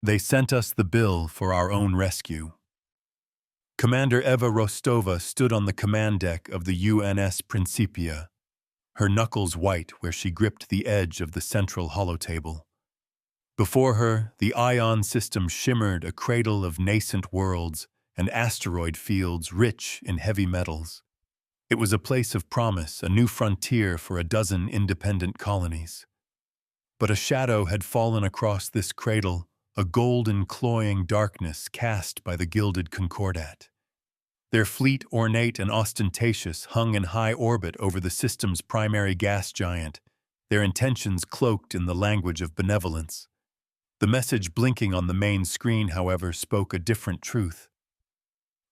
They sent us the bill for our own rescue. Commander Eva Rostova stood on the command deck of the UNS Principia, her knuckles white where she gripped the edge of the central holotable. Before her, the ion system shimmered, a cradle of nascent worlds and asteroid fields rich in heavy metals. It was a place of promise, a new frontier for a dozen independent colonies. But a shadow had fallen across this cradle, a golden, cloying darkness cast by the gilded Concordat. Their fleet, ornate and ostentatious, hung in high orbit over the system's primary gas giant, their intentions cloaked in the language of benevolence. The message blinking on the main screen, however, spoke a different truth.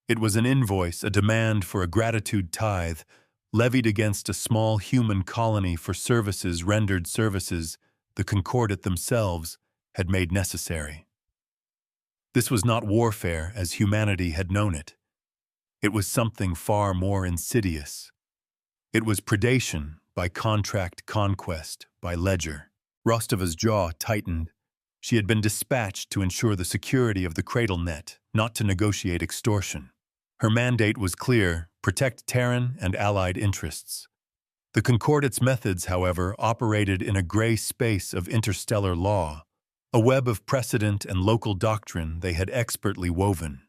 It was an invoice, a demand for a gratitude tithe, levied against a small human colony for services the Concordat themselves had made necessary. This was not warfare as humanity had known it. It was something far more insidious. It was predation by contract, conquest by ledger. Rostova's jaw tightened. She had been dispatched to ensure the security of the cradle net, not to negotiate extortion. Her mandate was clear: protect Terran and allied interests. The Concordat's methods, however, operated in a gray space of interstellar law, a web of precedent and local doctrine they had expertly woven.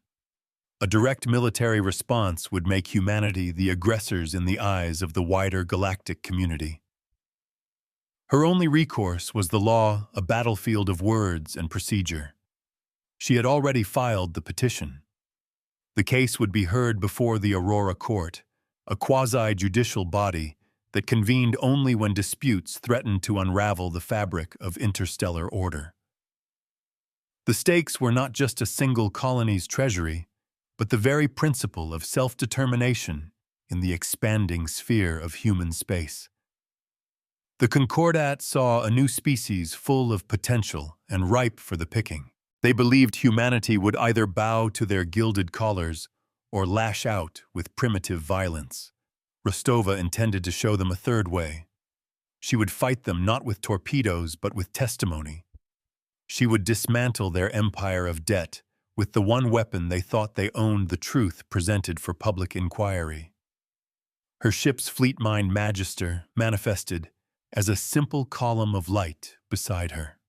A direct military response would make humanity the aggressors in the eyes of the wider galactic community. Her only recourse was the law, a battlefield of words and procedure. She had already filed the petition. The case would be heard before the Aurora Court, a quasi-judicial body that convened only when disputes threatened to unravel the fabric of interstellar order. The stakes were not just a single colony's treasury, but the very principle of self-determination in the expanding sphere of human space. The Concordat saw a new species full of potential and ripe for the picking. They believed humanity would either bow to their gilded collars or lash out with primitive violence. Rostova intended to show them a third way. She would fight them not with torpedoes but with testimony. She would dismantle their empire of debt with the one weapon they thought they owned: the truth presented for public inquiry. Her ship's fleet mind magister manifested as a simple column of light beside her.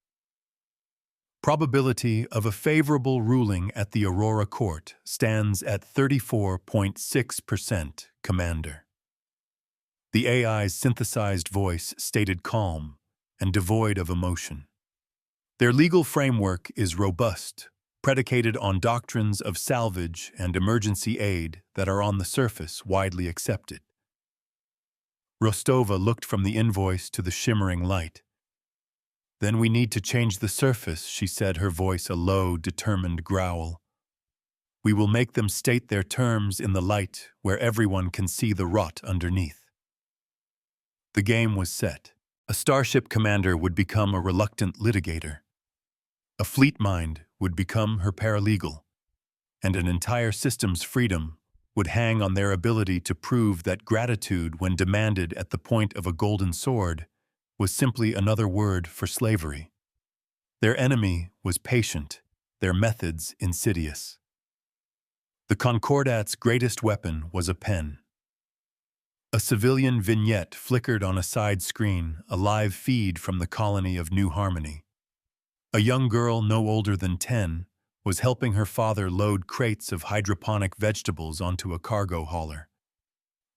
Probability of a favorable ruling at the Aurora Court stands at 34.6%, Commander. The AI's synthesized voice stated calm and devoid of emotion. Their legal framework is robust, predicated on doctrines of salvage and emergency aid that are on the surface widely accepted. Rostova looked from the invoice to the shimmering light. "Then we need to change the surface," she said, her voice a low, determined growl. "We will make them state their terms in the light where everyone can see the rot underneath." The game was set. A starship commander would become a reluctant litigator. A fleet mind would become her paralegal, and an entire system's freedom would hang on their ability to prove that gratitude, when demanded at the point of a golden sword, was simply another word for slavery. Their enemy was patient, their methods insidious. The Concordat's greatest weapon was a pen. A civilian vignette flickered on a side screen, a live feed from the colony of New Harmony. A young girl no older than 10 was helping her father load crates of hydroponic vegetables onto a cargo hauler.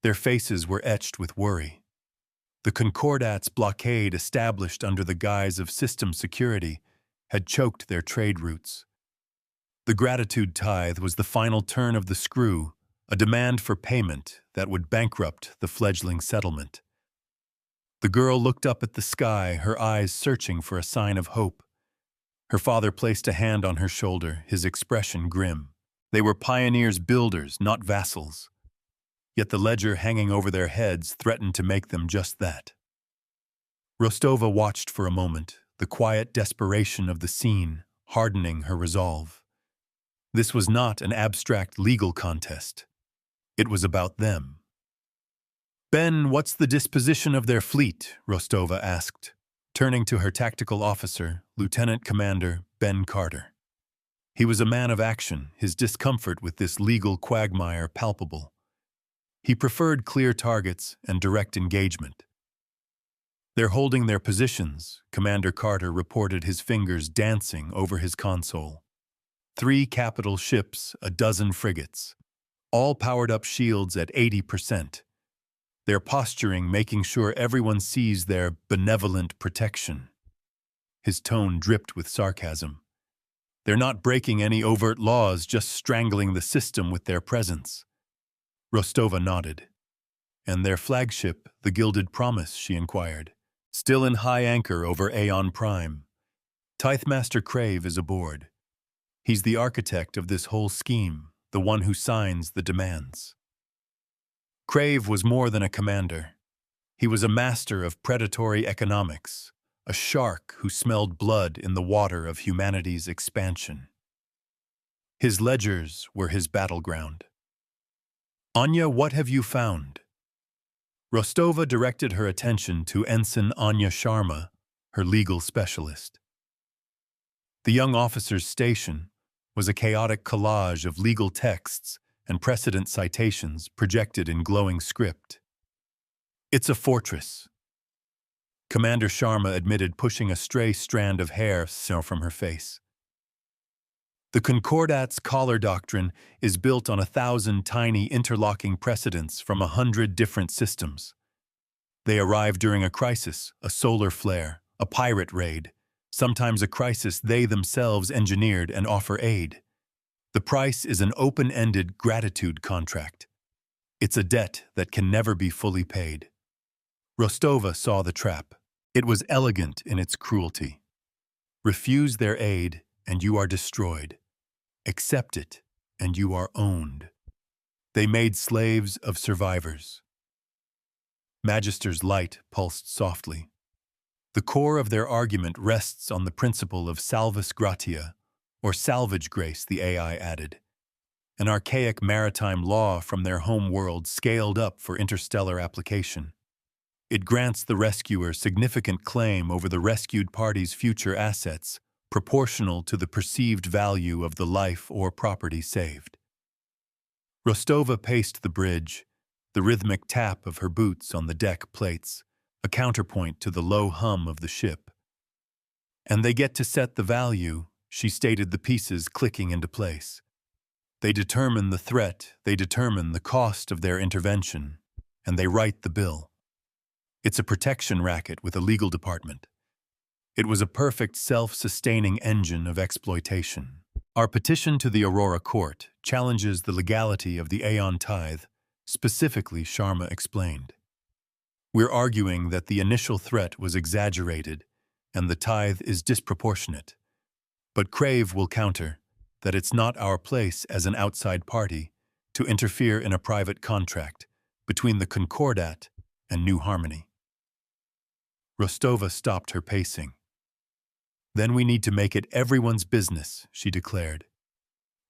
Their faces were etched with worry. The Concordat's blockade, established under the guise of system security, had choked their trade routes. The gratitude tithe was the final turn of the screw, a demand for payment that would bankrupt the fledgling settlement. The girl looked up at the sky, her eyes searching for a sign of hope. Her father placed a hand on her shoulder, his expression grim. They were pioneers, builders, not vassals. Yet the ledger hanging over their heads threatened to make them just that. Rostova watched for a moment, the quiet desperation of the scene hardening her resolve. This was not an abstract legal contest. It was about them. "Ben, what's the disposition of their fleet?" Rostova asked, turning to her tactical officer, Lieutenant Commander Ben Carter. He was a man of action, his discomfort with this legal quagmire palpable. He preferred clear targets and direct engagement. "They're holding their positions," Commander Carter reported, his fingers dancing over his console. 3 capital ships, a dozen frigates, all powered up shields at 80%. They're posturing, making sure everyone sees their benevolent protection. His tone dripped with sarcasm. "They're not breaking any overt laws, just strangling the system with their presence." Rostova nodded. "And their flagship, the Gilded Promise," she inquired, "still in high anchor over Aeon Prime. Tithemaster Crave is aboard. He's the architect of this whole scheme, the one who signs the demands." Crave was more than a commander. He was a master of predatory economics, a shark who smelled blood in the water of humanity's expansion. His ledgers were his battleground. "Anya, what have you found?" Rostova directed her attention to Ensign Anya Sharma, her legal specialist. The young officer's station was a chaotic collage of legal texts and precedent citations projected in glowing script. "It's a fortress," Commander Sharma admitted, pushing a stray strand of hair from her face. "The Concordat's collar doctrine is built on 1,000 tiny interlocking precedents from 100 different systems. They arrive during a crisis, a solar flare, a pirate raid, sometimes a crisis they themselves engineered, and offer aid. The price is an open-ended gratitude contract. It's a debt that can never be fully paid." Rostova saw the trap. It was elegant in its cruelty. Refuse their aid, and you are destroyed. Accept it, and you are owned. They made slaves of survivors. Magister's light pulsed softly. The core of their argument rests on the principle of salvus gratia, or salvage grace, the AI added, an archaic maritime law from their home world scaled up for interstellar application. It grants the rescuer significant claim over the rescued party's future assets, proportional to the perceived value of the life or property saved. Rostova paced the bridge, the rhythmic tap of her boots on the deck plates, a counterpoint to the low hum of the ship. "And they get to set the value," she stated, the pieces clicking into place. "They determine the threat, they determine the cost of their intervention, and they write the bill. It's a protection racket with a legal department. It was a perfect self-sustaining engine of exploitation. Our petition to the Aurora Court challenges the legality of the Aeon Tithe," specifically, Sharma explained. "We're arguing that the initial threat was exaggerated and the tithe is disproportionate. But Crave will counter that it's not our place as an outside party to interfere in a private contract between the Concordat and New Harmony." Rostova stopped her pacing. "Then we need to make it everyone's business," she declared.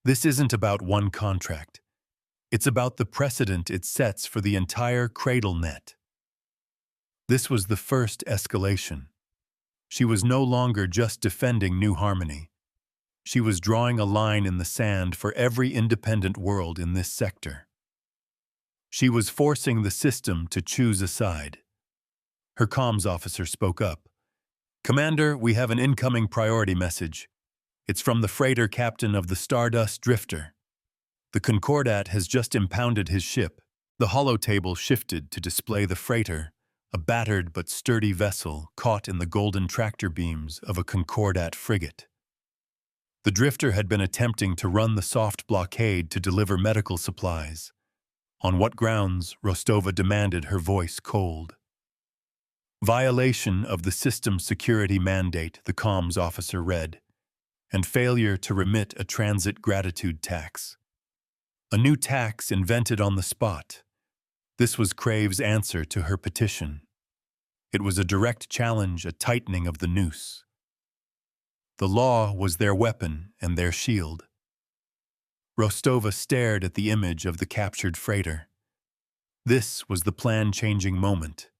"This isn't about one contract. It's about the precedent it sets for the entire cradle net." This was the first escalation. She was no longer just defending New Harmony. She was drawing a line in the sand for every independent world in this sector. She was forcing the system to choose a side. Her comms officer spoke up. "Commander, we have an incoming priority message. It's from the freighter captain of the Stardust Drifter. The Concordat has just impounded his ship." The holotable shifted to display the freighter, a battered but sturdy vessel caught in the golden tractor beams of a Concordat frigate. The Drifter had been attempting to run the soft blockade to deliver medical supplies. On what grounds, Rostova demanded, her voice cold. "Violation of the system security mandate," the comms officer read, "and failure to remit a transit gratitude tax." A new tax invented on the spot. This was Crave's answer to her petition. It was a direct challenge, a tightening of the noose. The law was their weapon and their shield. Rostova stared at the image of the captured freighter. This was the plan-changing moment.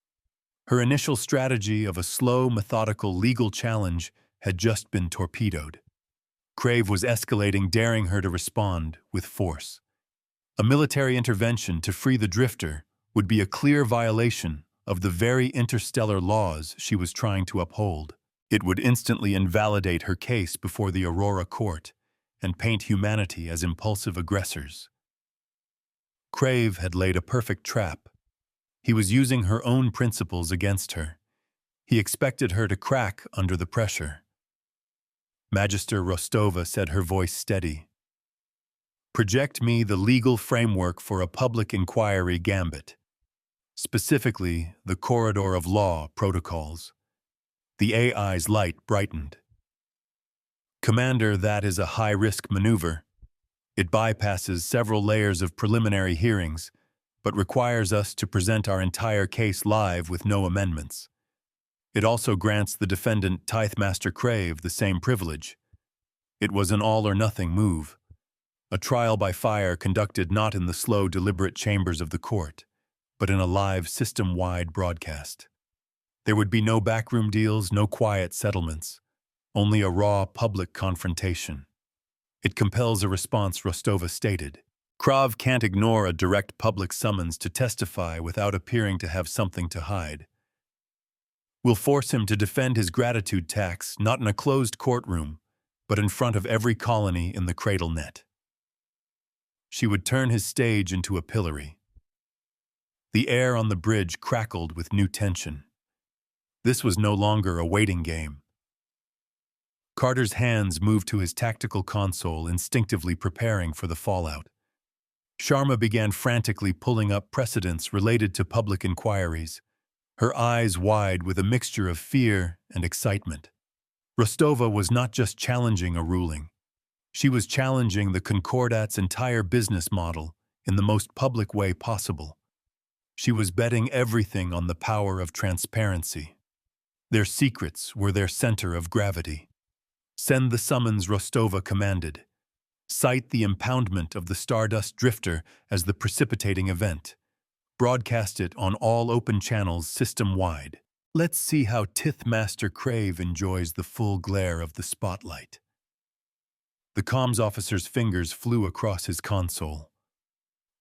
Her initial strategy of a slow, methodical legal challenge had just been torpedoed. Crave was escalating, daring her to respond with force. A military intervention to free the drifter would be a clear violation of the very interstellar laws she was trying to uphold. It would instantly invalidate her case before the Aurora court and paint humanity as impulsive aggressors. Crave had laid a perfect trap. He was using her own principles against her. He expected her to crack under the pressure. Magister Rostova said, her voice steady. Project me the legal framework for a public inquiry gambit, specifically the corridor of law protocols. The AI's light brightened. Commander, that is a high-risk maneuver. It bypasses several layers of preliminary hearings, but requires us to present our entire case live with no amendments. It also grants the defendant, Tithemaster Crave, the same privilege. It was an all-or-nothing move. A trial by fire conducted not in the slow, deliberate chambers of the court, but in a live, system-wide broadcast. There would be no backroom deals, no quiet settlements, only a raw, public confrontation. It compels a response, Rostova stated. Krav can't ignore a direct public summons to testify without appearing to have something to hide. We'll force him to defend his gratitude tax, not in a closed courtroom, but in front of every colony in the cradle net. She would turn his stage into a pillory. The air on the bridge crackled with new tension. This was no longer a waiting game. Carter's hands moved to his tactical console, instinctively preparing for the fallout. Sharma began frantically pulling up precedents related to public inquiries, her eyes wide with a mixture of fear and excitement. Rostova was not just challenging a ruling. She was challenging the Concordat's entire business model in the most public way possible. She was betting everything on the power of transparency. Their secrets were their center of gravity. Send the summons, Rostova commanded. Cite the impoundment of the Stardust Drifter as the precipitating event. Broadcast it on all open channels system-wide. Let's see how Tithemaster Crave enjoys the full glare of the spotlight. The comms officer's fingers flew across his console.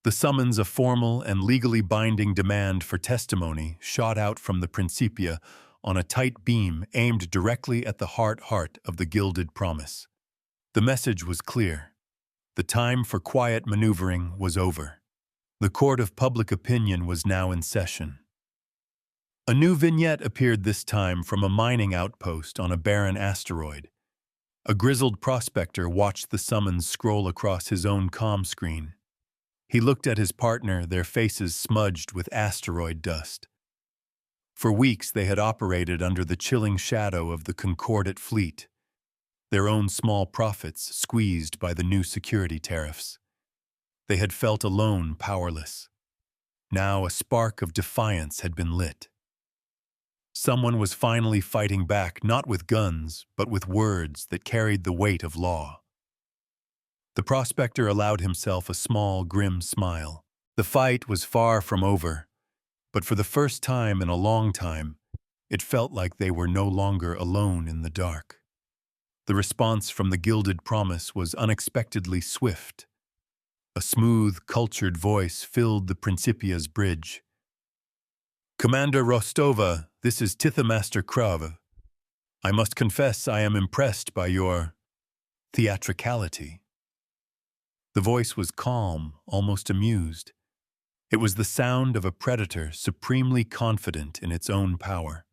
The summons, a formal and legally binding demand for testimony, shot out from the Principia on a tight beam aimed directly at the heart of the Gilded Promise. The message was clear. The time for quiet maneuvering was over. The court of public opinion was now in session. A new vignette appeared this time from a mining outpost on a barren asteroid. A grizzled prospector watched the summons scroll across his own comm screen. He looked at his partner, their faces smudged with asteroid dust. For weeks they had operated under the chilling shadow of the Concordat fleet, their own small profits squeezed by the new security tariffs. They had felt alone, powerless. Now a spark of defiance had been lit. Someone was finally fighting back, not with guns, but with words that carried the weight of law. The prospector allowed himself a small, grim smile. The fight was far from over, but for the first time in a long time, it felt like they were no longer alone in the dark. The response from the Gilded Promise was unexpectedly swift. A smooth, cultured voice filled the Principia's bridge. Commander Rostova, this is Tithemaster Crave. I must confess I am impressed by your theatricality. The voice was calm, almost amused. It was the sound of a predator supremely confident in its own power.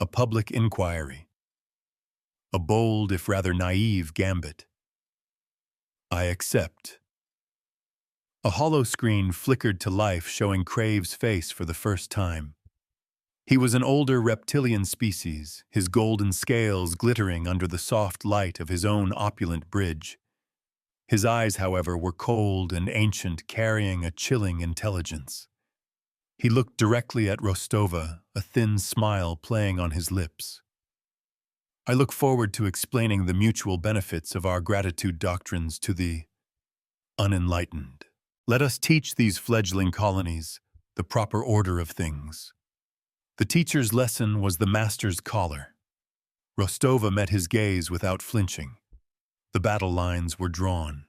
A public inquiry. A bold, if rather naive, gambit. I accept. A hollow screen flickered to life, showing Crave's face for the first time. He was an older reptilian species, his golden scales glittering under the soft light of his own opulent bridge. His eyes, however, were cold and ancient, carrying a chilling intelligence. He looked directly at Rostova, a thin smile playing on his lips. I look forward to explaining the mutual benefits of our gratitude doctrines to the unenlightened. Let us teach these fledgling colonies the proper order of things. The teacher's lesson was the master's collar. Rostova met his gaze without flinching. The battle lines were drawn.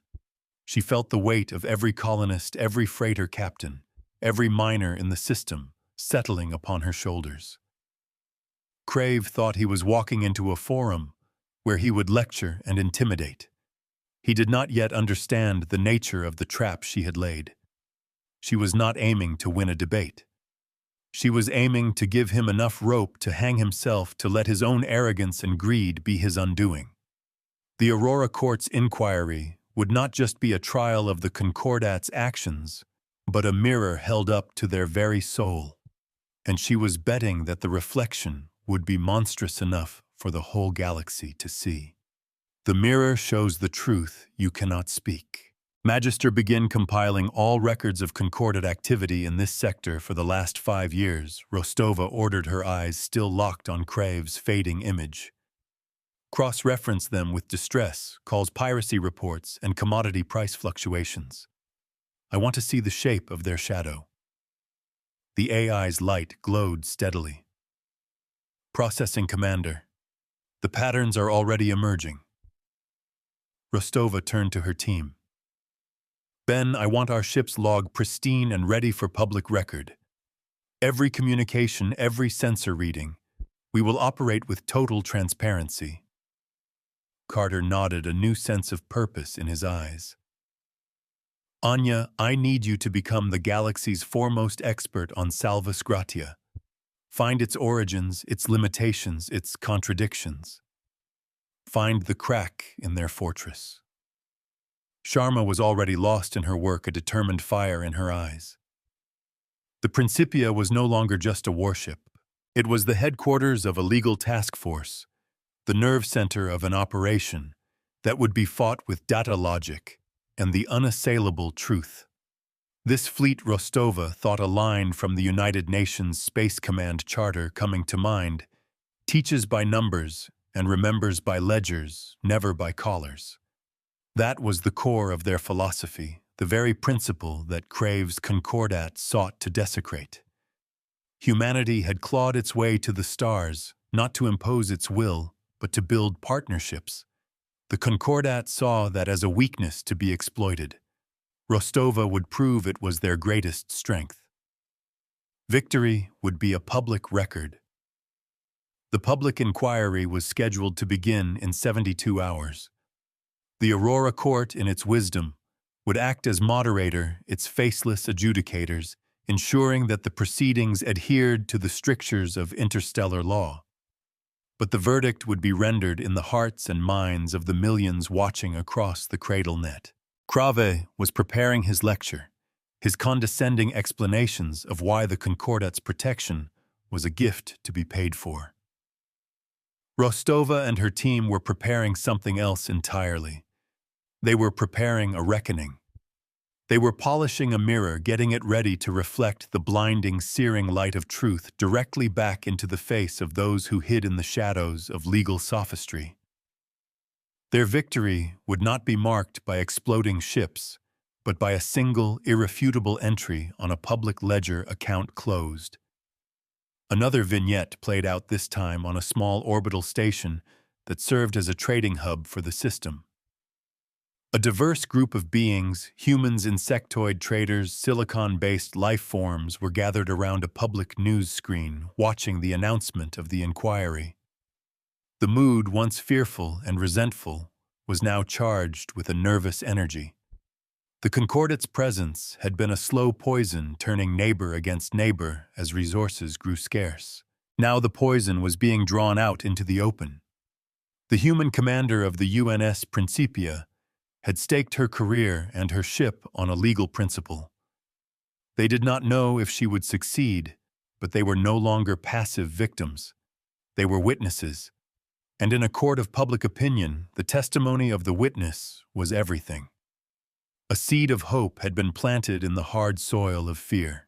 She felt the weight of every colonist, every freighter captain, every miner in the system settling upon her shoulders. Crave thought he was walking into a forum where he would lecture and intimidate. He did not yet understand the nature of the trap she had laid. She was not aiming to win a debate. She was aiming to give him enough rope to hang himself, to let his own arrogance and greed be his undoing. The Aurora Court's inquiry would not just be a trial of the Concordat's actions, but a mirror held up to their very soul. And she was betting that the reflection would be monstrous enough for the whole galaxy to see. The mirror shows the truth you cannot speak. Magister began compiling all records of Concordat activity in this sector for the last 5 years. Rostova ordered, her eyes still locked on Crave's fading image. Cross-reference them with distress, calls, piracy reports, and commodity price fluctuations. I want to see the shape of their shadow. The AI's light glowed steadily. Processing, Commander. The patterns are already emerging. Rostova turned to her team. Ben, I want our ship's log pristine and ready for public record. Every communication, every sensor reading. We will operate with total transparency. Carter nodded, a new sense of purpose in his eyes. Anya, I need you to become the galaxy's foremost expert on Salvus Gratia. Find its origins, its limitations, its contradictions. Find the crack in their fortress. Sharma was already lost in her work, a determined fire in her eyes. The Principia was no longer just a warship. It was the headquarters of a legal task force, the nerve center of an operation that would be fought with data logic and the unassailable truth. This fleet, Rostova thought, a line from the United Nations Space Command Charter coming to mind, teaches by numbers and remembers by ledgers, never by collars. That was the core of their philosophy, the very principle that Crave's Concordat sought to desecrate. Humanity had clawed its way to the stars, not to impose its will, but to build partnerships. The Concordat saw that as a weakness to be exploited. Rostova would prove it was their greatest strength. Victory would be a public record. The public inquiry was scheduled to begin in 72 hours. The Aurora Court, in its wisdom, would act as moderator, its faceless adjudicators, ensuring that the proceedings adhered to the strictures of interstellar law. But the verdict would be rendered in the hearts and minds of the millions watching across the cradle net. Crave was preparing his lecture, his condescending explanations of why the Concordat's protection was a gift to be paid for. Rostova and her team were preparing something else entirely. They were preparing a reckoning. They were polishing a mirror, getting it ready to reflect the blinding, searing light of truth directly back into the face of those who hid in the shadows of legal sophistry. Their victory would not be marked by exploding ships, but by a single, irrefutable entry on a public ledger account closed. Another vignette played out, this time on a small orbital station that served as a trading hub for the system. A diverse group of beings, humans, insectoid traders, silicon-based life forms, were gathered around a public news screen, watching the announcement of the inquiry. The mood, once fearful and resentful, was now charged with a nervous energy. The Concordat's presence had been a slow poison, turning neighbor against neighbor as resources grew scarce. Now the poison was being drawn out into the open. The human commander of the UNS Principia had staked her career and her ship on a legal principle. They did not know if she would succeed, but they were no longer passive victims. They were witnesses, and in a court of public opinion, the testimony of the witness was everything. A seed of hope had been planted in the hard soil of fear.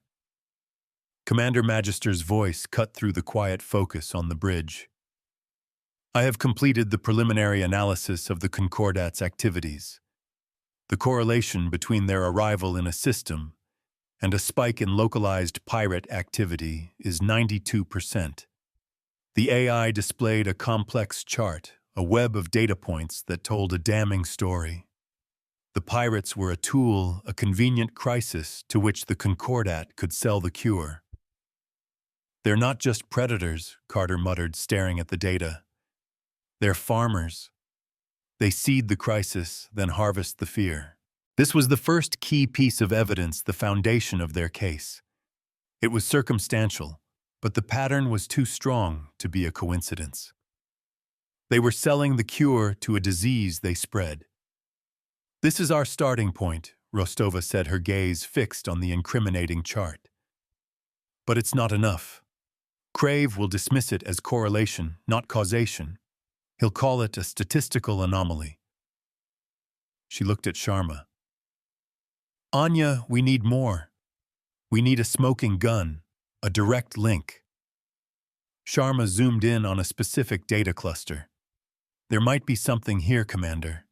Commander Magister's voice cut through the quiet focus on the bridge. I have completed the preliminary analysis of the Concordat's activities. The correlation between their arrival in a system and a spike in localized pirate activity is 92%. The AI displayed a complex chart a web of data points that told a damning story. The pirates were a tool, a convenient crisis to which the Concordat could sell the cure. They're not just predators, Carter muttered, staring at the data. They're farmers. They seed the crisis, then harvest the fear. This was the first key piece of evidence, the foundation of their case. It was circumstantial, but the pattern was too strong to be a coincidence. They were selling the cure to a disease they spread. This is our starting point, Rostova said, her gaze fixed on the incriminating chart. But it's not enough. Crave will dismiss it as correlation, not causation. He'll call it a statistical anomaly. She looked at Sharma. Anya, we need more. We need a smoking gun, a direct link. Sharma zoomed in on a specific data cluster. There might be something here, Commander.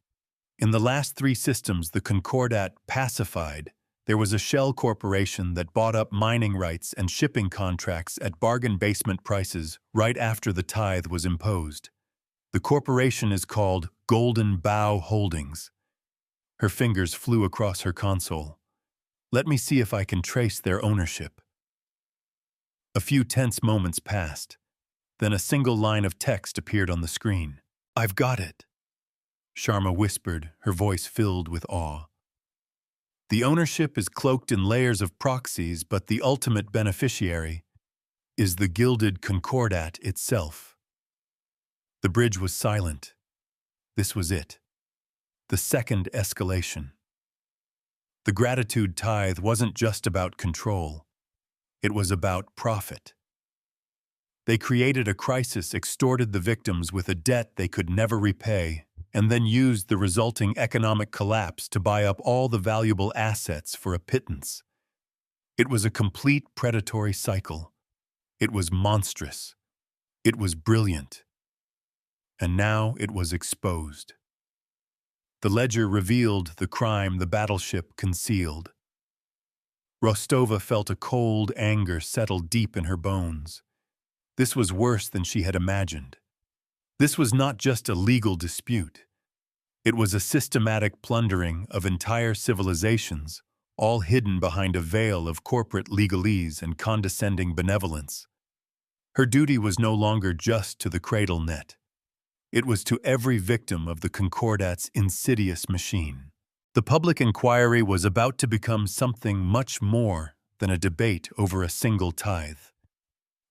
In the last 3 systems the Concordat pacified, there was a shell corporation that bought up mining rights and shipping contracts at bargain basement prices right after the tithe was imposed. The corporation is called Golden Bough Holdings. Her fingers flew across her console. Let me see if I can trace their ownership. A few tense moments passed. Then a single line of text appeared on the screen. I've got it, Sharma whispered, her voice filled with awe. The ownership is cloaked in layers of proxies, but the ultimate beneficiary is the gilded Concordat itself. The bridge was silent. This was it. The second escalation. The gratitude tithe wasn't just about control. It was about profit. They created a crisis, extorted the victims with a debt they could never repay, and then used the resulting economic collapse to buy up all the valuable assets for a pittance. It was a complete predatory cycle. It was monstrous. It was brilliant. And now it was exposed. The ledger revealed the crime the battleship concealed. Rostova felt a cold anger settle deep in her bones. This was worse than she had imagined. This was not just a legal dispute. It was a systematic plundering of entire civilizations, all hidden behind a veil of corporate legalese and condescending benevolence. Her duty was no longer just to the cradle net. It was to every victim of the Concordat's insidious machine. The public inquiry was about to become something much more than a debate over a single tithe.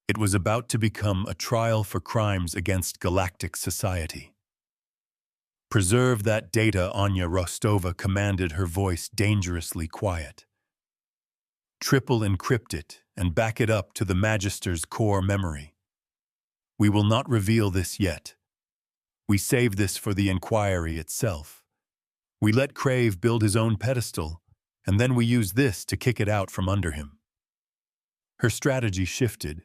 It was about to become a trial for crimes against galactic society. Preserve that data, Anya, Rostova commanded, her voice dangerously quiet. Triple encrypt it and back it up to the Magister's core memory. We will not reveal this yet. We save this for the inquiry itself. We let Crave build his own pedestal, and then we use this to kick it out from under him. Her strategy shifted.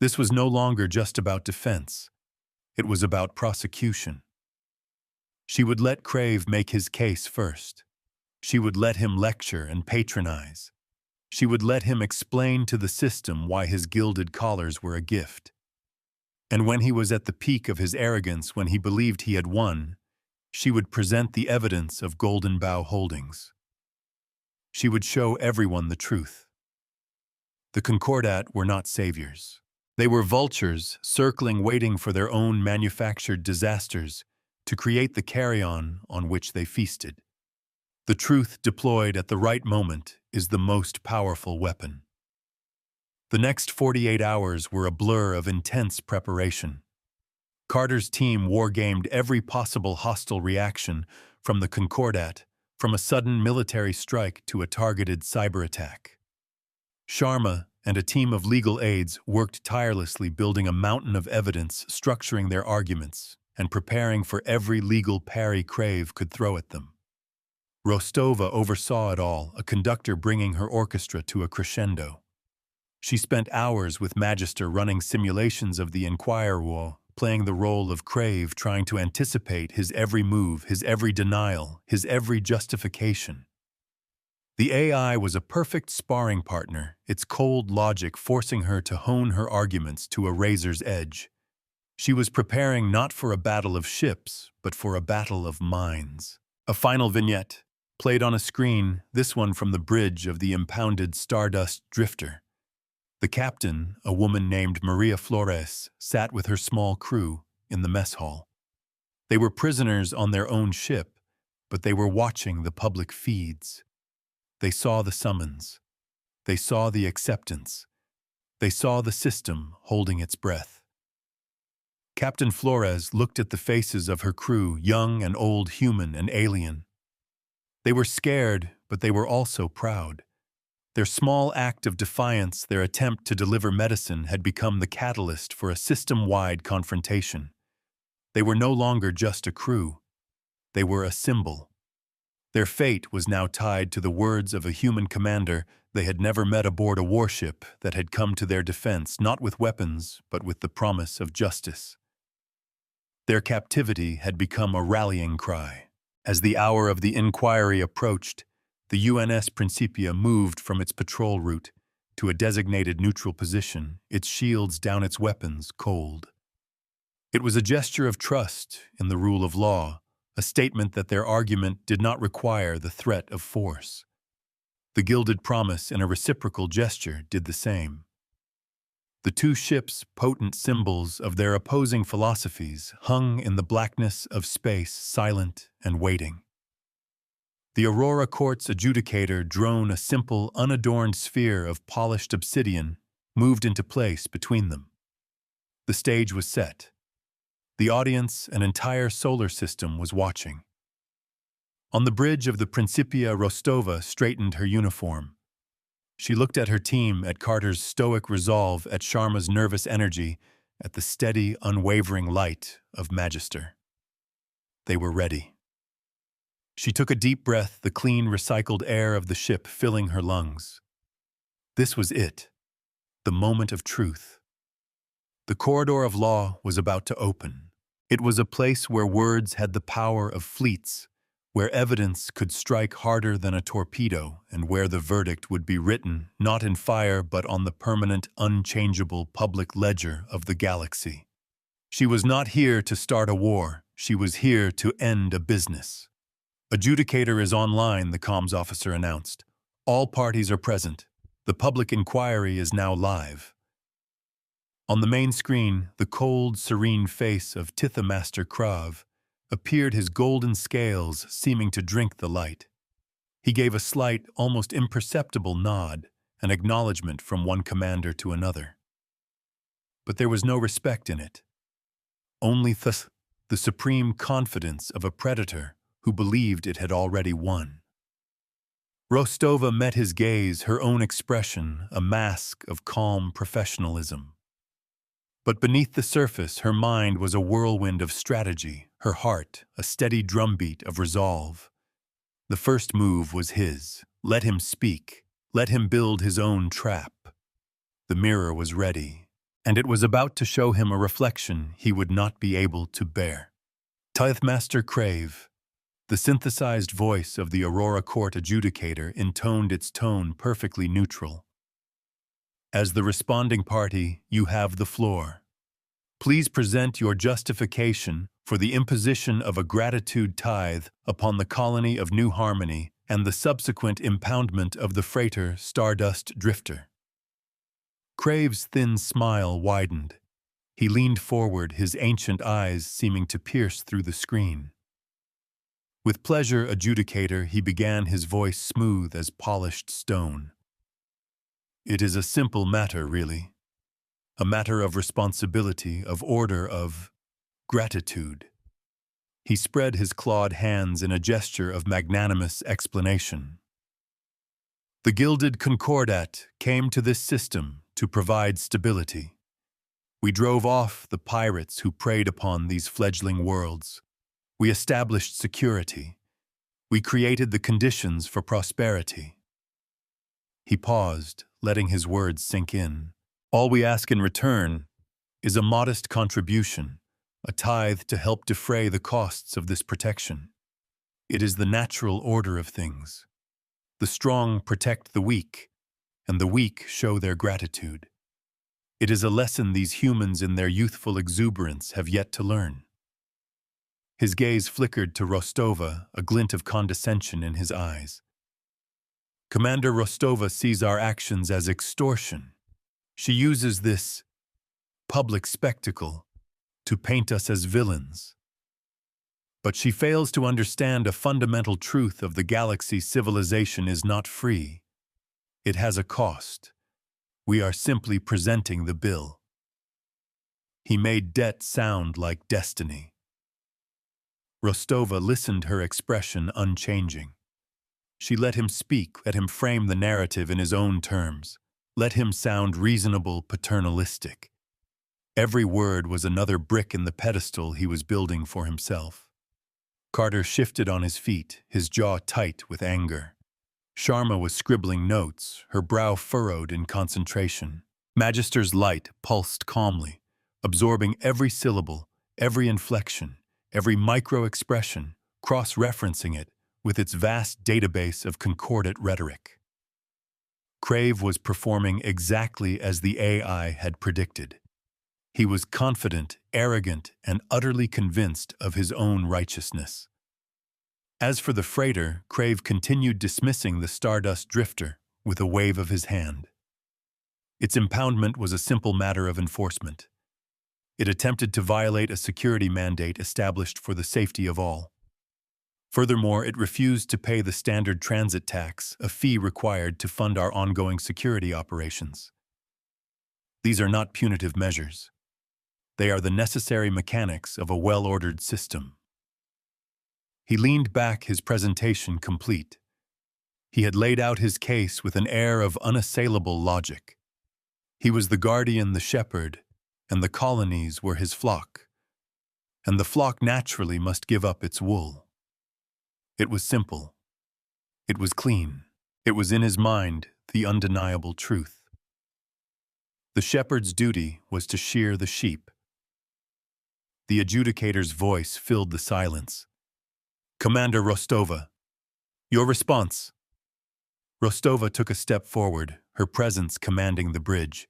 This was no longer just about defense. It was about prosecution. She would let Crave make his case first. She would let him lecture and patronize. She would let him explain to the system why his gilded collars were a gift. And when he was at the peak of his arrogance, when he believed he had won, she would present the evidence of Golden Bough Holdings. She would show everyone the truth. The Concordat were not saviors. They were vultures circling, waiting for their own manufactured disasters to create the carrion on which they feasted. The truth deployed at the right moment is the most powerful weapon. The next 48 hours were a blur of intense preparation. Carter's team wargamed every possible hostile reaction, from the Concordat, from a sudden military strike to a targeted cyber attack. Sharma and a team of legal aides worked tirelessly, building a mountain of evidence, structuring their arguments, and preparing for every legal parry Crave could throw at them. Rostova oversaw it all, a conductor bringing her orchestra to a crescendo. She spent hours with Magister running simulations of the Inquirer, playing the role of Crave, trying to anticipate his every move, his every denial, his every justification. The AI was a perfect sparring partner, its cold logic forcing her to hone her arguments to a razor's edge. She was preparing not for a battle of ships, but for a battle of minds. A final vignette, played on a screen, this one from the bridge of the impounded Stardust Drifter. The captain, a woman named Maria Flores, sat with her small crew in the mess hall. They were prisoners on their own ship, but they were watching the public feeds. They saw the summons. They saw the acceptance. They saw the system holding its breath. Captain Flores looked at the faces of her crew, young and old, human and alien. They were scared, but they were also proud. Their small act of defiance, their attempt to deliver medicine, had become the catalyst for a system-wide confrontation. They were no longer just a crew. They were a symbol. Their fate was now tied to the words of a human commander they had never met aboard a warship that had come to their defense, not with weapons, but with the promise of justice. Their captivity had become a rallying cry. As the hour of the inquiry approached, the UNS Principia moved from its patrol route to a designated neutral position, its shields down, its weapons cold. It was a gesture of trust in the rule of law, a statement that their argument did not require the threat of force. The gilded promise in a reciprocal gesture did the same. The two ships, potent symbols of their opposing philosophies, hung in the blackness of space, silent and waiting. The Aurora Court's adjudicator drone, a simple, unadorned sphere of polished obsidian, moved into place between them. The stage was set. The audience, an entire solar system, was watching. On the bridge of the Principia, Rostova straightened her uniform. She looked at her team, at Carter's stoic resolve, at Sharma's nervous energy, at the steady, unwavering light of Magister. They were ready. She took a deep breath, the clean, recycled air of the ship filling her lungs. This was it, the moment of truth. The corridor of law was about to open. It was a place where words had the power of fleets, where evidence could strike harder than a torpedo, and where the verdict would be written not in fire but on the permanent, unchangeable public ledger of the galaxy. She was not here to start a war. She was here to end a business. Adjudicator is online, the comms officer announced. All parties are present. The public inquiry is now live. On the main screen, the cold, serene face of Tithamaster Krav appeared, his golden scales seeming to drink the light. He gave a slight, almost imperceptible nod, an acknowledgement from one commander to another. But there was no respect in it. Only the supreme confidence of a predator who believed it had already won. Rostova met his gaze, her own expression a mask of calm professionalism. But beneath the surface, her mind was a whirlwind of strategy, her heart a steady drumbeat of resolve. The first move was his. Let him speak. Let him build his own trap. The mirror was ready, and it was about to show him a reflection he would not be able to bear. Tithemaster Crave, the synthesized voice of the Aurora Court adjudicator, intoned its tone perfectly neutral. As the responding party, you have the floor. Please present your justification for the imposition of a gratitude tithe upon the colony of New Harmony and the subsequent impoundment of the freighter Stardust Drifter. Crave's thin smile widened. He leaned forward, his ancient eyes seeming to pierce through the screen. With pleasure, adjudicator, he began, his voice smooth as polished stone. It is a simple matter, really. A matter of responsibility, of order, of gratitude. He spread his clawed hands in a gesture of magnanimous explanation. The Gilded Concordat came to this system to provide stability. We drove off the pirates who preyed upon these fledgling worlds. We established security. We created the conditions for prosperity. He paused, letting his words sink in. All we ask in return is a modest contribution, a tithe to help defray the costs of this protection. It is the natural order of things. The strong protect the weak, and the weak show their gratitude. It is a lesson these humans in their youthful exuberance have yet to learn. His gaze flickered to Rostova, a glint of condescension in his eyes. Commander Rostova sees our actions as extortion. She uses this public spectacle to paint us as villains. But she fails to understand a fundamental truth of the galaxy's civilization is not free. It has a cost. We are simply presenting the bill. He made debt sound like destiny. Rostova listened, her expression unchanging. She let him speak, let him frame the narrative in his own terms. Let him sound reasonable, paternalistic. Every word was another brick in the pedestal he was building for himself. Carter shifted on his feet, his jaw tight with anger. Sharma was scribbling notes, her brow furrowed in concentration. Magister's light pulsed calmly, absorbing every syllable, every inflection, every micro-expression, cross-referencing it with its vast database of concordant rhetoric. Crave was performing exactly as the AI had predicted. He was confident, arrogant, and utterly convinced of his own righteousness. As for the freighter, Crave continued dismissing the Stardust Drifter with a wave of his hand. Its impoundment was a simple matter of enforcement. It attempted to violate a security mandate established for the safety of all. Furthermore, it refused to pay the standard transit tax, a fee required to fund our ongoing security operations. These are not punitive measures. They are the necessary mechanics of a well-ordered system. He leaned back, his presentation complete. He had laid out his case with an air of unassailable logic. He was the guardian, the shepherd, and the colonies were his flock. And the flock naturally must give up its wool. It was simple. It was clean. It was in his mind, the undeniable truth. The shepherd's duty was to shear the sheep. The adjudicator's voice filled the silence. Commander Rostova, your response. Rostova took a step forward, her presence commanding the bridge.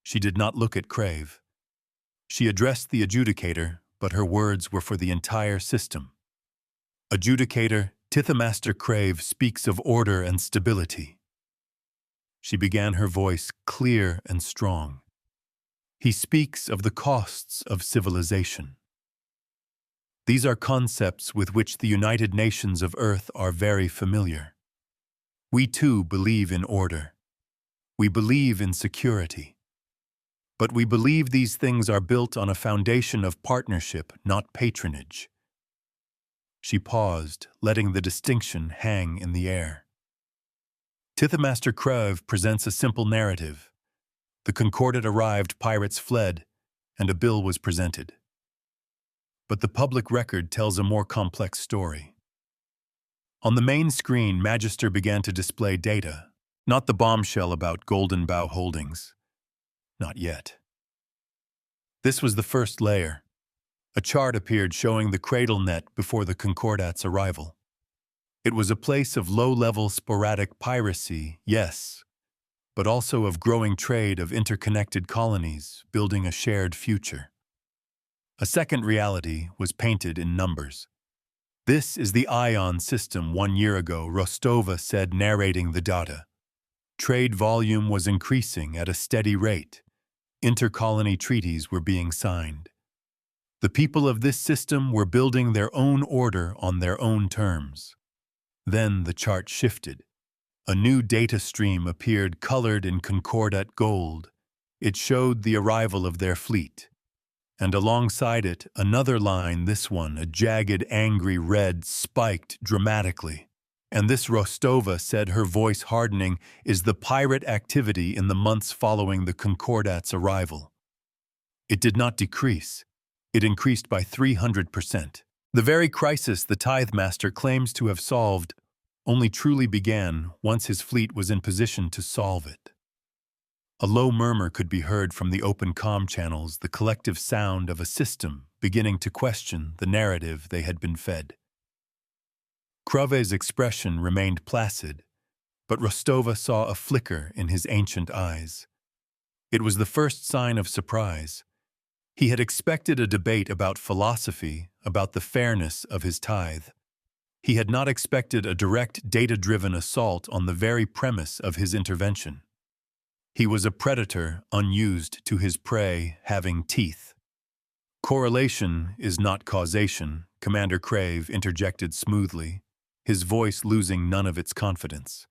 She did not look at Crave. She addressed the adjudicator, but her words were for the entire system. Adjudicator, Tithamaster Crave speaks of order and stability. She began, her voice clear and strong. He speaks of the costs of civilization. These are concepts with which the United Nations of Earth are very familiar. We too believe in order. We believe in security. But we believe these things are built on a foundation of partnership, not patronage. She paused, letting the distinction hang in the air. Tithamaster Crave presents a simple narrative. The Concordat arrived, pirates fled, and a bill was presented. But the public record tells a more complex story. On the main screen, Magister began to display data, not the bombshell about Golden Bow Holdings. Not yet. This was the first layer. A chart appeared showing the cradle net before the Concordat's arrival. It was a place of low-level sporadic piracy, yes, but also of growing trade of interconnected colonies, building a shared future. A second reality was painted in numbers. This is the Ion system 1 year ago, Rostova said, narrating the data. Trade volume was increasing at a steady rate. Intercolony treaties were being signed. The people of this system were building their own order on their own terms. Then the chart shifted. A new data stream appeared, colored in Concordat gold. It showed the arrival of their fleet. And alongside it, another line, this one, a jagged, angry red, spiked dramatically. And this, Rostova said, her voice hardening, is the pirate activity in the months following the Concordat's arrival. It did not decrease. It increased by 300%. The very crisis the Tithemaster claims to have solved only truly began once his fleet was in position to solve it. A low murmur could be heard from the open comm channels, the collective sound of a system beginning to question the narrative they had been fed. Krave's expression remained placid, but Rostova saw a flicker in his ancient eyes. It was the first sign of surprise. He had expected a debate about philosophy, about the fairness of his tithe. He had not expected a direct, data-driven assault on the very premise of his intervention. He was a predator unused to his prey having teeth. Correlation is not causation, Commander Crave interjected smoothly, his voice losing none of its confidence.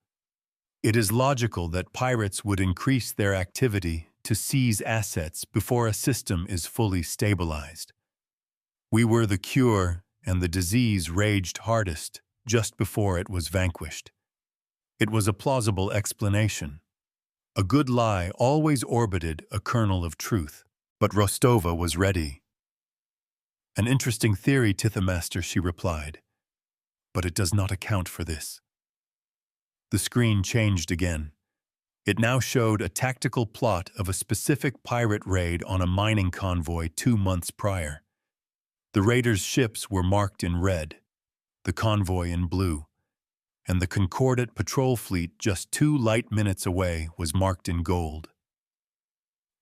It is logical that pirates would increase their activity to seize assets before a system is fully stabilized. We were the cure, and the disease raged hardest just before it was vanquished. It was a plausible explanation. A good lie always orbited a kernel of truth, but Rostova was ready. An interesting theory, Tithamaster, she replied, but it does not account for this. The screen changed again. It now showed a tactical plot of a specific pirate raid on a mining convoy 2 months prior. The raiders' ships were marked in red, the convoy in blue, and the Concordat patrol fleet just 2 light minutes away was marked in gold.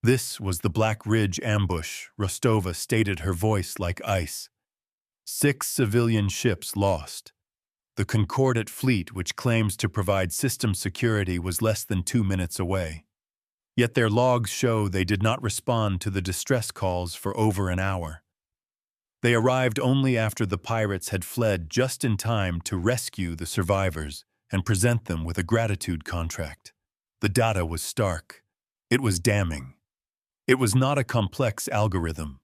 This was the Black Ridge ambush, Rostova stated, her voice like ice. 6 civilian ships lost. The Concordat fleet, which claims to provide system security, was less than 2 minutes away. Yet their logs show they did not respond to the distress calls for over an hour. They arrived only after the pirates had fled, just in time to rescue the survivors and present them with a gratitude contract. The data was stark. It was damning. It was not a complex algorithm.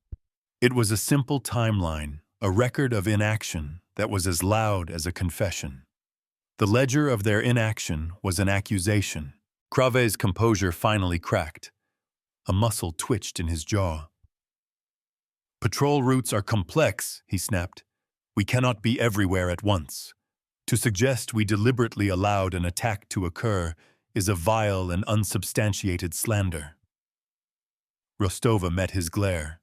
It was a simple timeline, a record of inaction that was as loud as a confession. The ledger of their inaction was an accusation. Crave's composure finally cracked. A muscle twitched in his jaw. Patrol routes are complex, he snapped. We cannot be everywhere at once. To suggest we deliberately allowed an attack to occur is a vile and unsubstantiated slander. Rostova met his glare.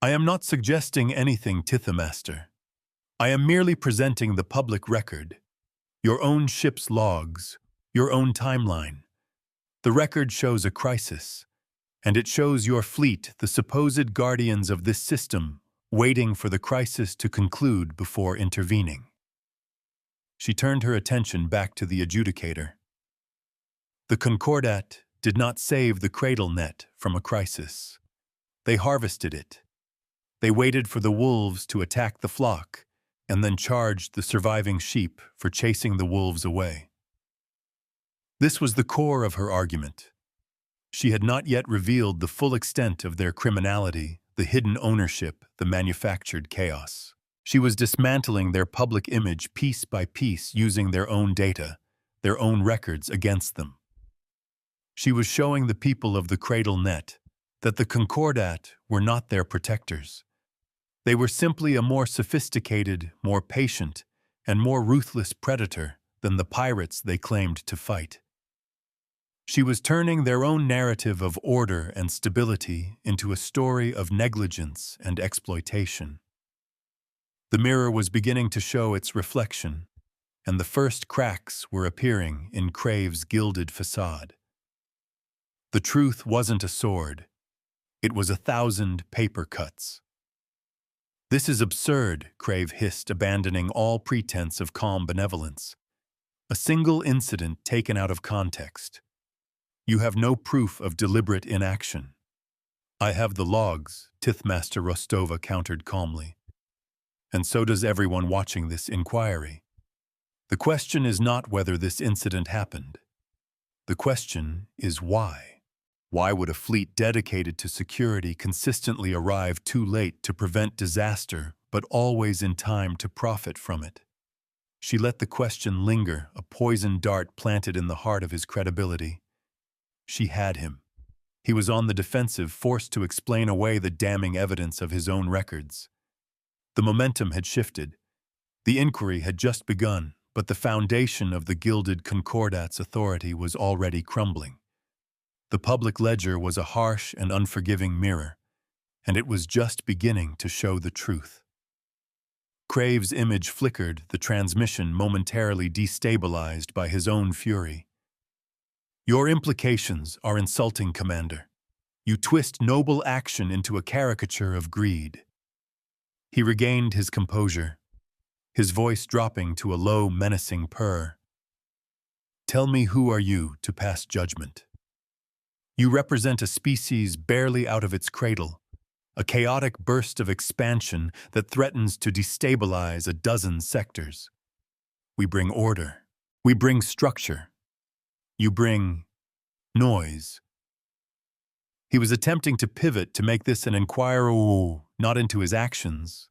I am not suggesting anything, Tithamaster. I am merely presenting the public record, your own ship's logs, your own timeline. The record shows a crisis, and it shows your fleet, the supposed guardians of this system, waiting for the crisis to conclude before intervening. She turned her attention back to the adjudicator. The Concordat did not save the cradle net from a crisis. They harvested it. They waited for the wolves to attack the flock, and then charged the surviving sheep for chasing the wolves away. This was the core of her argument. She had not yet revealed the full extent of their criminality, the hidden ownership, the manufactured chaos. She was dismantling their public image piece by piece using their own data, their own records against them. She was showing the people of the Cradle Net that the Concordat were not their protectors. They were simply a more sophisticated, more patient, and more ruthless predator than the pirates they claimed to fight. She was turning their own narrative of order and stability into a story of negligence and exploitation. The mirror was beginning to show its reflection, and the first cracks were appearing in Crave's gilded facade. The truth wasn't a sword. It was 1,000 paper cuts. This is absurd, Crave hissed, abandoning all pretense of calm benevolence. A single incident taken out of context. You have no proof of deliberate inaction. I have the logs, Tithmaster Rostova countered calmly. And so does everyone watching this inquiry. The question is not whether this incident happened. The question is why. Why would a fleet dedicated to security consistently arrive too late to prevent disaster, but always in time to profit from it? She let the question linger, a poisoned dart planted in the heart of his credibility. She had him. He was on the defensive, forced to explain away the damning evidence of his own records. The momentum had shifted. The inquiry had just begun, but the foundation of the gilded Concordat's authority was already crumbling. The public ledger was a harsh and unforgiving mirror, and it was just beginning to show the truth. Crave's image flickered, the transmission momentarily destabilized by his own fury. Your implications are insulting, Commander. You twist noble action into a caricature of greed. He regained his composure, his voice dropping to a low, menacing purr. Tell me, who are you to pass judgment? You represent a species barely out of its cradle, a chaotic burst of expansion that threatens to destabilize a dozen sectors. We bring order. We bring structure. You bring noise. He was attempting to pivot to make this an inquiry, not into his actions,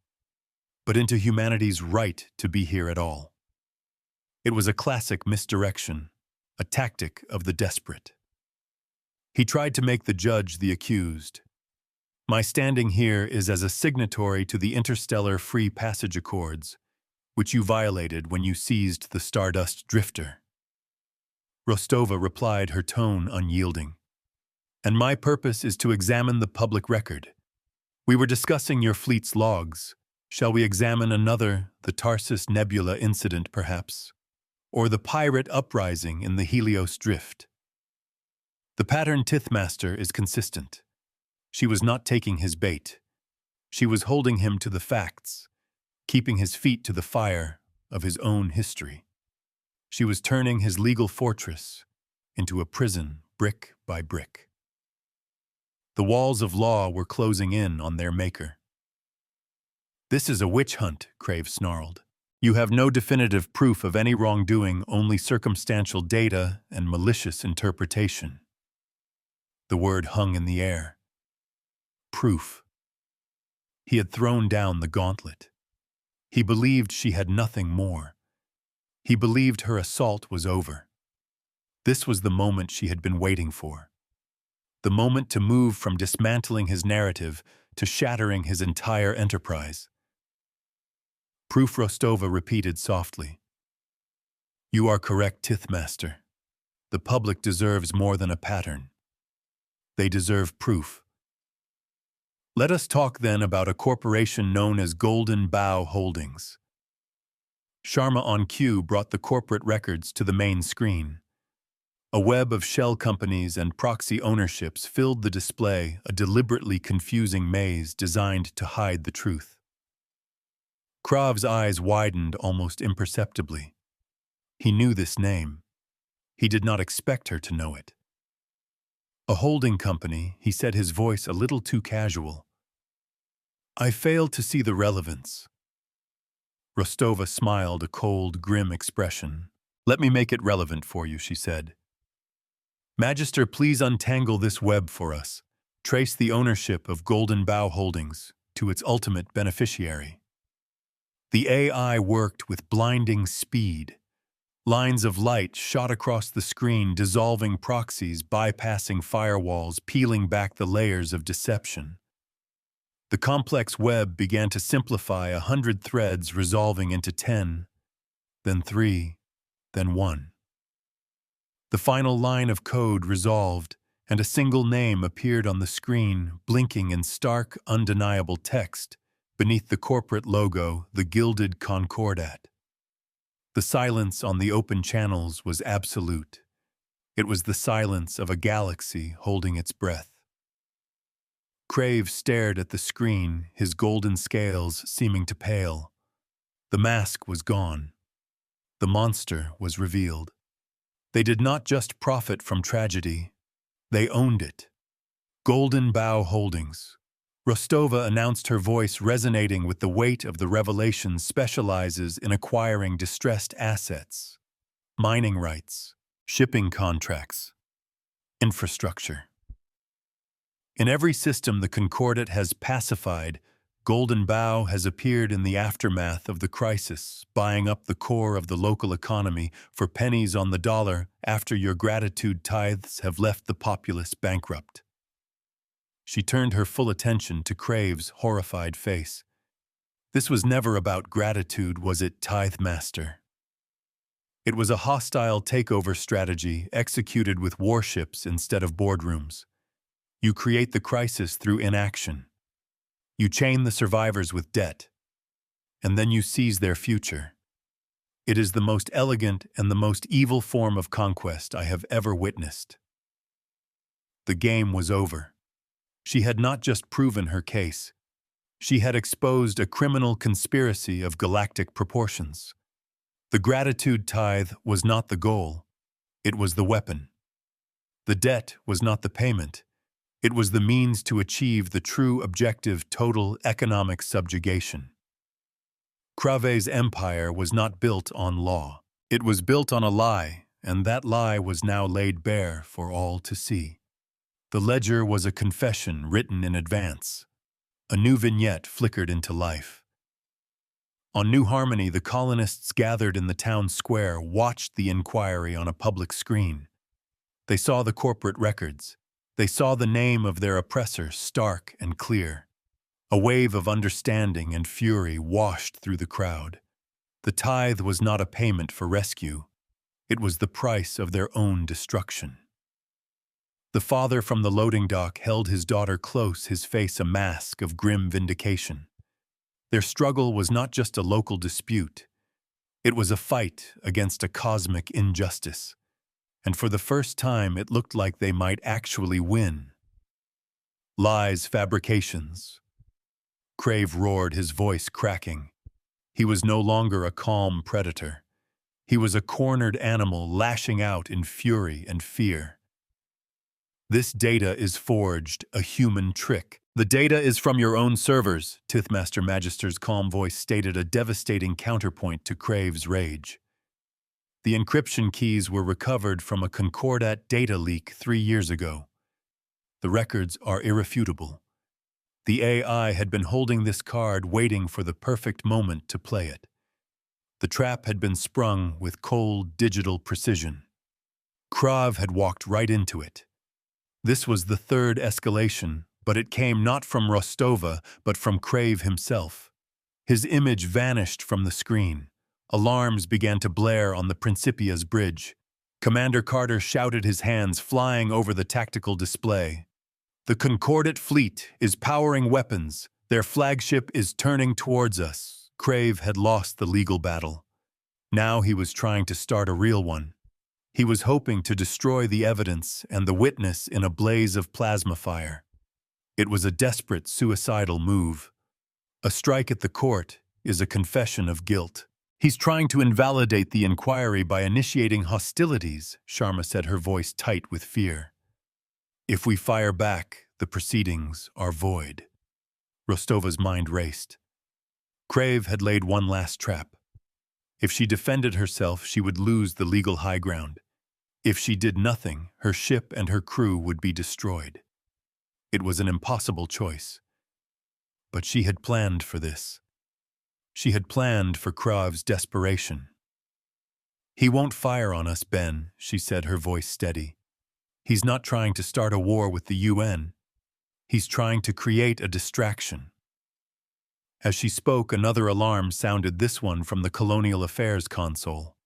but into humanity's right to be here at all. It was a classic misdirection, a tactic of the desperate. He tried to make the judge the accused. My standing here is as a signatory to the Interstellar Free Passage Accords, which you violated when you seized the Stardust Drifter. Rostova replied, her tone unyielding. And my purpose is to examine the public record. We were discussing your fleet's logs. Shall we examine another, the Tarsus Nebula incident perhaps? Or the pirate uprising in the Helios Drift? The pattern Tithmaster is consistent. She was not taking his bait. She was holding him to the facts, keeping his feet to the fire of his own history. She was turning his legal fortress into a prison brick by brick. The walls of law were closing in on their maker. This is a witch hunt, Crave snarled. You have no definitive proof of any wrongdoing, only circumstantial data and malicious interpretation. The word hung in the air. Proof. He had thrown down the gauntlet. He believed she had nothing more. He believed her assault was over. This was the moment she had been waiting for. The moment to move from dismantling his narrative to shattering his entire enterprise. Proof, Rostova repeated softly. You are correct, Tithmaster. The public deserves more than a pattern. They deserve proof. Let us talk then about a corporation known as Golden Bough Holdings. Sharma on cue brought the corporate records to the main screen. A web of shell companies and proxy ownerships filled the display, a deliberately confusing maze designed to hide the truth. Krav's eyes widened almost imperceptibly. He knew this name. He did not expect her to know it. A holding company, he said, his voice a little too casual. I failed to see the relevance. Rostova smiled, a cold, grim expression. Let me make it relevant for you, she said. Magister, please untangle this web for us. Trace the ownership of Golden Bough Holdings to its ultimate beneficiary. The AI worked with blinding speed. Lines of light shot across the screen, dissolving proxies, bypassing firewalls, peeling back the layers of deception. The complex web began to simplify, 100 threads resolving into 10, then 3, then 1. The final line of code resolved, and a single name appeared on the screen, blinking in stark, undeniable text, beneath the corporate logo, the gilded Concordat. The silence on the open channels was absolute. It was the silence of a galaxy holding its breath. Crave stared at the screen, his golden scales seeming to pale. The mask was gone. The monster was revealed. They did not just profit from tragedy. They owned it. Golden Bough Holdings. Rostova announced, her voice resonating with the weight of the revelation, specializes in acquiring distressed assets, mining rights, shipping contracts, infrastructure. In every system the Concordat has pacified, Golden Bough has appeared in the aftermath of the crisis, buying up the core of the local economy for pennies on the dollar after your gratitude tithes have left the populace bankrupt. She turned her full attention to Crave's horrified face. This was never about gratitude, was it, Tithe Master? It was a hostile takeover strategy executed with warships instead of boardrooms. You create the crisis through inaction. You chain the survivors with debt, and then you seize their future. It is the most elegant and the most evil form of conquest I have ever witnessed. The game was over. She had not just proven her case. She had exposed a criminal conspiracy of galactic proportions. The gratitude tithe was not the goal. It was the weapon. The debt was not the payment. It was the means to achieve the true objective: total economic subjugation. Krave's empire was not built on law. It was built on a lie, and that lie was now laid bare for all to see. The ledger was a confession written in advance. A new vignette flickered into life. On New Harmony, the colonists gathered in the town square watched the inquiry on a public screen. They saw the corporate records. They saw the name of their oppressor stark and clear. A wave of understanding and fury washed through the crowd. The tithe was not a payment for rescue. It was the price of their own destruction. The father from the loading dock held his daughter close, his face a mask of grim vindication. Their struggle was not just a local dispute. It was a fight against a cosmic injustice. And for the first time, it looked like they might actually win. Lies, fabrications. Crave roared, his voice cracking. He was no longer a calm predator. He was a cornered animal lashing out in fury and fear. This data is forged, a human trick. The data is from your own servers, Tithmaster Magister's calm voice stated, a devastating counterpoint to Crave's rage. The encryption keys were recovered from a Concordat data leak 3 years ago. The records are irrefutable. The AI had been holding this card, waiting for the perfect moment to play it. The trap had been sprung with cold digital precision. Krav had walked right into it. This was the third escalation, but it came not from Rostova, but from Crave himself. His image vanished from the screen. Alarms began to blare on the Principia's bridge. Commander Carter shouted, his hands flying over the tactical display. The Concordat fleet is powering weapons. Their flagship is turning towards us. Crave had lost the legal battle. Now he was trying to start a real one. He was hoping to destroy the evidence and the witness in a blaze of plasma fire. It was a desperate, suicidal move. A strike at the court is a confession of guilt. He's trying to invalidate the inquiry by initiating hostilities, Sharma said, her voice tight with fear. If we fire back, the proceedings are void. Rostova's mind raced. Crave had laid one last trap. If she defended herself, she would lose the legal high ground. If she did nothing, her ship and her crew would be destroyed. It was an impossible choice. But she had planned for this. She had planned for Krav's desperation. He won't fire on us, Ben, she said, her voice steady. He's not trying to start a war with the UN. He's trying to create a distraction. As she spoke, another alarm sounded, this one from the Colonial Affairs console.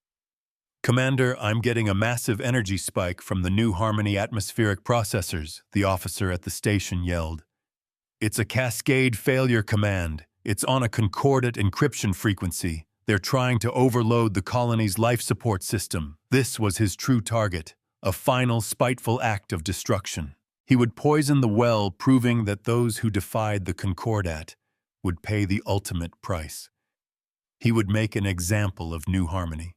Commander, I'm getting a massive energy spike from the New Harmony atmospheric processors, the officer at the station yelled. It's a cascade failure, Command. It's on a Concordat encryption frequency. They're trying to overload the colony's life support system. This was his true target, a final spiteful act of destruction. He would poison the well, proving that those who defied the Concordat would pay the ultimate price. He would make an example of New Harmony.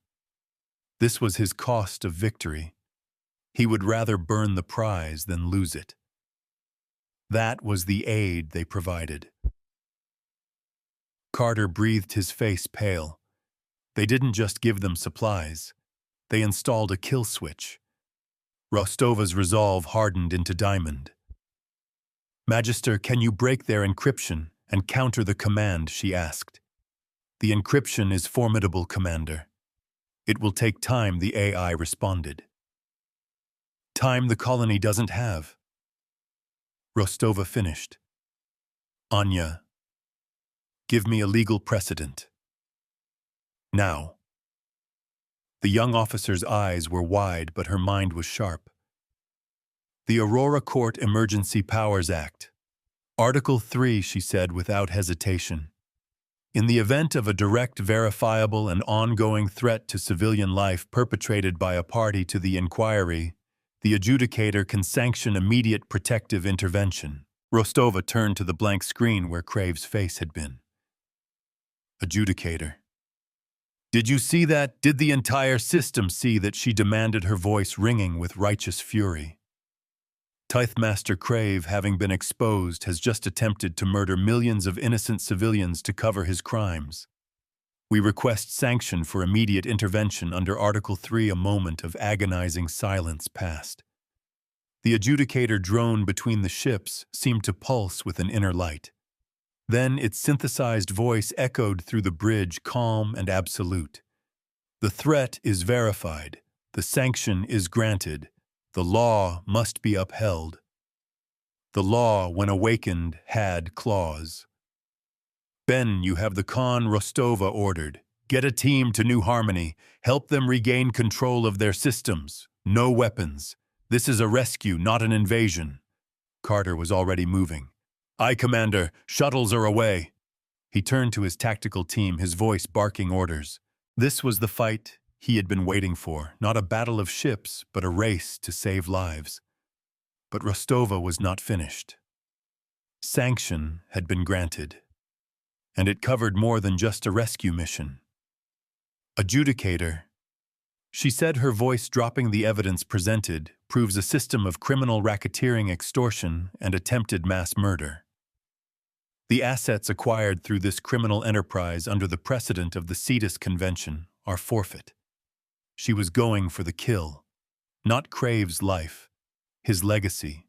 This was his cost of victory. He would rather burn the prize than lose it. That was the aid they provided. Carter breathed, his face pale. They didn't just give them supplies. They installed a kill switch. Rostova's resolve hardened into diamond. Magister, can you break their encryption and counter the command, she asked. The encryption is formidable, Commander. It will take time, the AI responded. Time the colony doesn't have. Rostova finished. Anya, give me a legal precedent. Now. The young officer's eyes were wide, but her mind was sharp. The Aurora Court Emergency Powers Act. Article 3, she said without hesitation. In the event of a direct, verifiable, and ongoing threat to civilian life perpetrated by a party to the inquiry, the adjudicator can sanction immediate protective intervention. Rostova turned to the blank screen where Crave's face had been. Adjudicator. Did you see that? Did the entire system see that? She demanded, her voice ringing with righteous fury. Tithemaster Crave, having been exposed, has just attempted to murder millions of innocent civilians to cover his crimes. We request sanction for immediate intervention under Article 3. A moment of agonizing silence passed. The adjudicator drone between the ships seemed to pulse with an inner light. Then its synthesized voice echoed through the bridge, calm and absolute. The threat is verified. The sanction is granted. The law must be upheld. The law, when awakened, had claws. Ben, you have the Khan. Rostova ordered. Get a team to New Harmony. Help them regain control of their systems. No weapons. This is a rescue, not an invasion. Carter was already moving. Aye, Commander. Shuttles are away. He turned to his tactical team, his voice barking orders. This was the fight he had been waiting for, not a battle of ships, but a race to save lives. But Rostova was not finished. Sanction had been granted, and it covered more than just a rescue mission. Adjudicator, she said, her voice dropping. The evidence presented proves a system of criminal racketeering, extortion, and attempted mass murder. The assets acquired through this criminal enterprise under the precedent of the CETUS Convention are forfeit. She was going for the kill, not Crave's life, his legacy,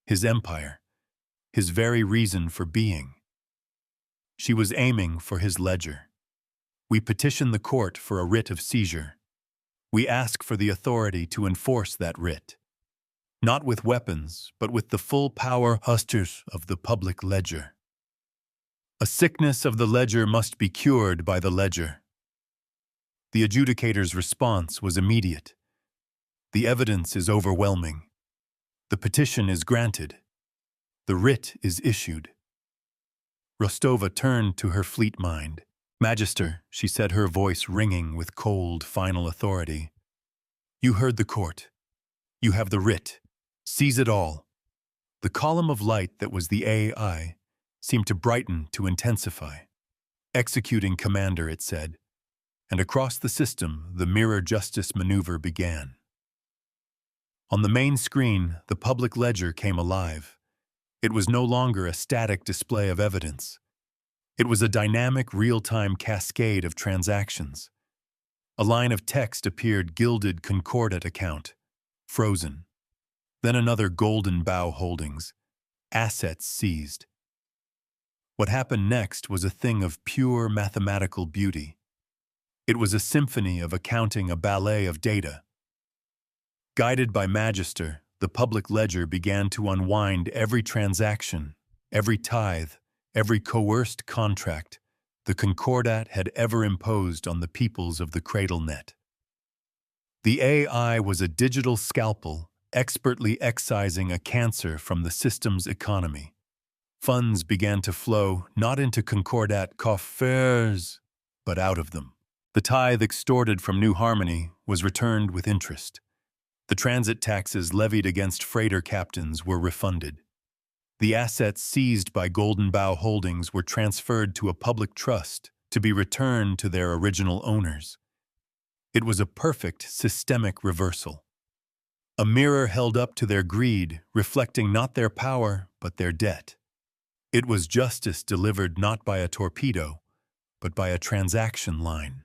his empire, his very reason for being. She was aiming for his ledger. We petition the court for a writ of seizure. We ask for the authority to enforce that writ, not with weapons, but with the full power of the public ledger. A sickness of the ledger must be cured by the ledger. The adjudicator's response was immediate. The evidence is overwhelming. The petition is granted. The writ is issued. Rostova turned to her fleet mind. Magister, she said, her voice ringing with cold, final authority. You heard the court. You have the writ. Seize it all. The column of light that was the AI seemed to brighten, to intensify. Executing, Commander, it said. And across the system, the mirror justice maneuver began. On the main screen, the public ledger came alive. It was no longer a static display of evidence. It was a dynamic, real-time cascade of transactions. A line of text appeared: gilded Concordat account, frozen. Then another: Golden Bough Holdings, assets seized. What happened next was a thing of pure mathematical beauty. It was a symphony of accounting, a ballet of data. Guided by Magister, the public ledger began to unwind every transaction, every tithe, every coerced contract the Concordat had ever imposed on the peoples of the CradleNet. The AI was a digital scalpel, expertly excising a cancer from the system's economy. Funds began to flow not into Concordat coffers, but out of them. The tithe extorted from New Harmony was returned with interest. The transit taxes levied against freighter captains were refunded. The assets seized by Golden Bough Holdings were transferred to a public trust to be returned to their original owners. It was a perfect systemic reversal. A mirror held up to their greed, reflecting not their power, but their debt. It was justice delivered not by a torpedo, but by a transaction line.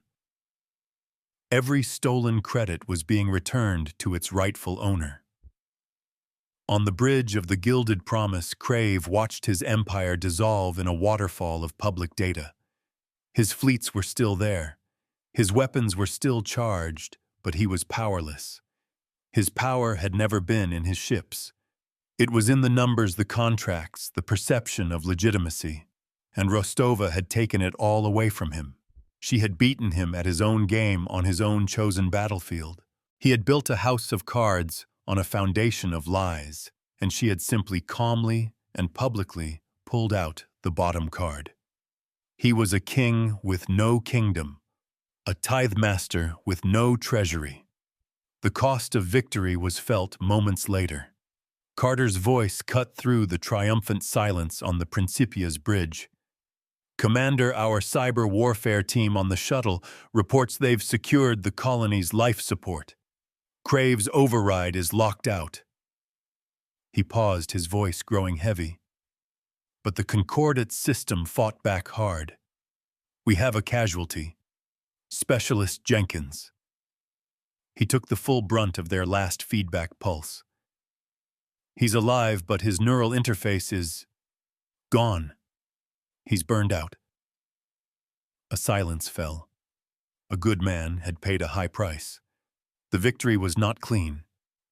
Every stolen credit was being returned to its rightful owner. On the bridge of the Gilded Promise, Crave watched his empire dissolve in a waterfall of public data. His fleets were still there. His weapons were still charged, but he was powerless. His power had never been in his ships. It was in the numbers, the contracts, the perception of legitimacy. And Rostova had taken it all away from him. She had beaten him at his own game on his own chosen battlefield. He had built a house of cards on a foundation of lies, and she had simply calmly and publicly pulled out the bottom card. He was a king with no kingdom, a tithe master with no treasury. The cost of victory was felt moments later. Carter's voice cut through the triumphant silence on the Principia's bridge. "Commander, our cyber warfare team on the shuttle reports they've secured the colony's life support. Crave's override is locked out." He paused, his voice growing heavy. But the Concordat system fought back hard. "We have a casualty. Specialist Jenkins." He took the full brunt of their last feedback pulse. "He's alive, but his neural interface is gone. He's burned out." A silence fell. A good man had paid a high price. The victory was not clean.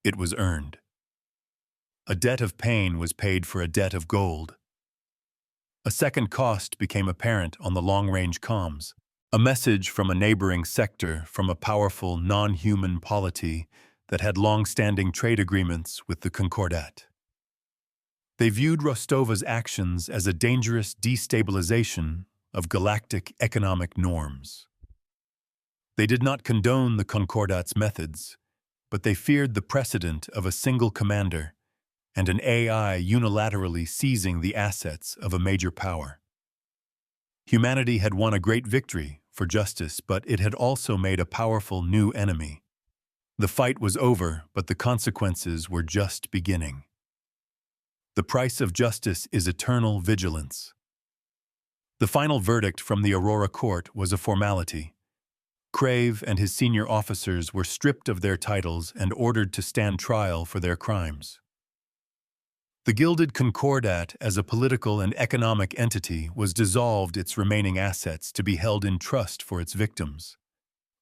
It was earned. A debt of pain was paid for a debt of gold. A second cost became apparent on the long-range comms. A message from a neighboring sector from a powerful, non-human polity that had long-standing trade agreements with the Concordat. They viewed Rostova's actions as a dangerous destabilization of galactic economic norms. They did not condone the Concordat's methods, but they feared the precedent of a single commander and an AI unilaterally seizing the assets of a major power. Humanity had won a great victory for justice, but it had also made a powerful new enemy. The fight was over, but the consequences were just beginning. The price of justice is eternal vigilance. The final verdict from the Aurora court was a formality. Crave and his senior officers were stripped of their titles and ordered to stand trial for their crimes. The Gilded Concordat, as a political and economic entity, was dissolved, its remaining assets to be held in trust for its victims.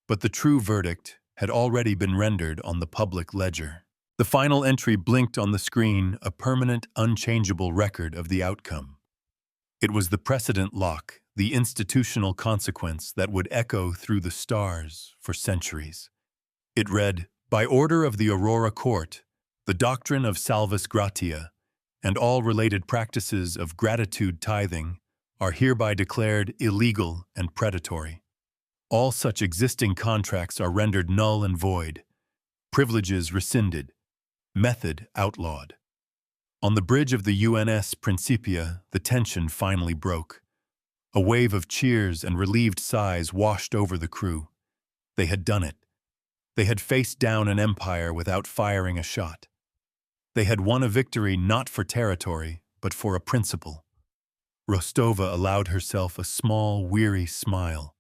But the true verdict had already been rendered on the public ledger. The final entry blinked on the screen, a permanent, unchangeable record of the outcome. It was the precedent lock, the institutional consequence that would echo through the stars for centuries. It read, "By order of the Aurora Court, the doctrine of salvus gratia and all related practices of gratitude tithing are hereby declared illegal and predatory. All such existing contracts are rendered null and void, privileges rescinded, method outlawed." On the bridge of the UNS Principia, the tension finally broke. A wave of cheers and relieved sighs washed over the crew. They had done it. They had faced down an empire without firing a shot. They had won a victory not for territory, but for a principle. Rostova allowed herself a small, weary smile.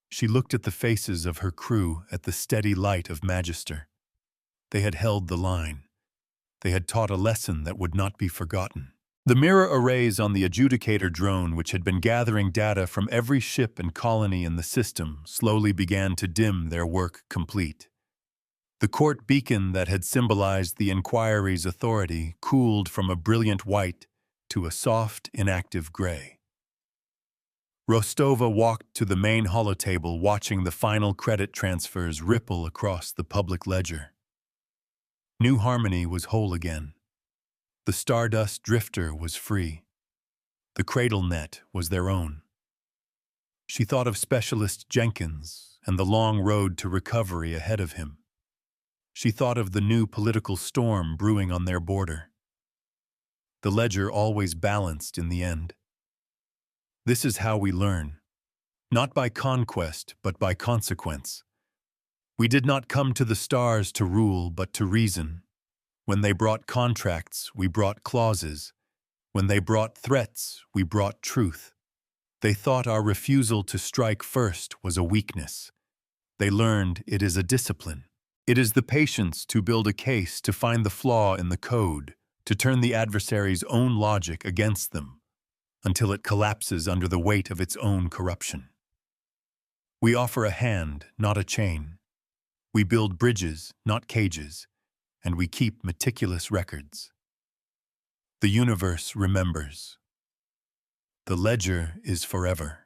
She looked at the faces of her crew at the steady light of Magister. They had held the line. They had taught a lesson that would not be forgotten. The mirror arrays on the adjudicator drone, which had been gathering data from every ship and colony in the system, slowly began to dim, their work complete. The court beacon that had symbolized the inquiry's authority cooled from a brilliant white to a soft, inactive gray. Rostova walked to the main holotable, watching the final credit transfers ripple across the public ledger. New Harmony was whole again. The Stardust Drifter was free. The Cradle Net was their own. She thought of Specialist Jenkins and the long road to recovery ahead of him. She thought of the new political storm brewing on their border. The ledger always balanced in the end. This is how we learn, not by conquest, but by consequence. We did not come to the stars to rule, but to reason. When they brought contracts, we brought clauses. When they brought threats, we brought truth. They thought our refusal to strike first was a weakness. They learned it is a discipline. It is the patience to build a case, to find the flaw in the code, to turn the adversary's own logic against them, until it collapses under the weight of its own corruption. We offer a hand, not a chain. We build bridges, not cages, and we keep meticulous records. The universe remembers. The ledger is forever.